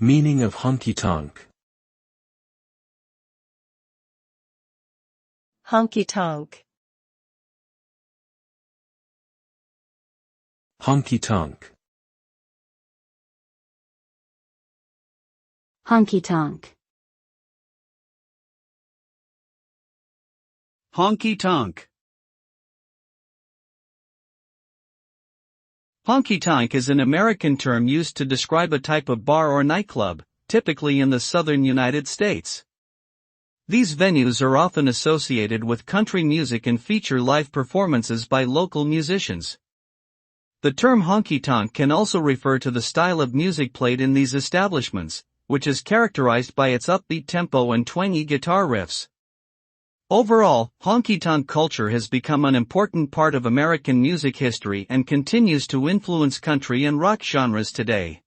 Meaning of honky-tonk. Honky-tonk. Honky-tonk. Honky-tonk. Honky-tonk. Honky-tonk is an American term used to describe a type of bar or nightclub, typically in the southern United States. These venues are often associated with country music and feature live performances by local musicians. The term honky-tonk can also refer to the style of music played in these establishments, which is characterized by its upbeat tempo and twangy guitar riffs. Overall, honky-tonk culture has become an important part of American music history and continues to influence country and rock genres today.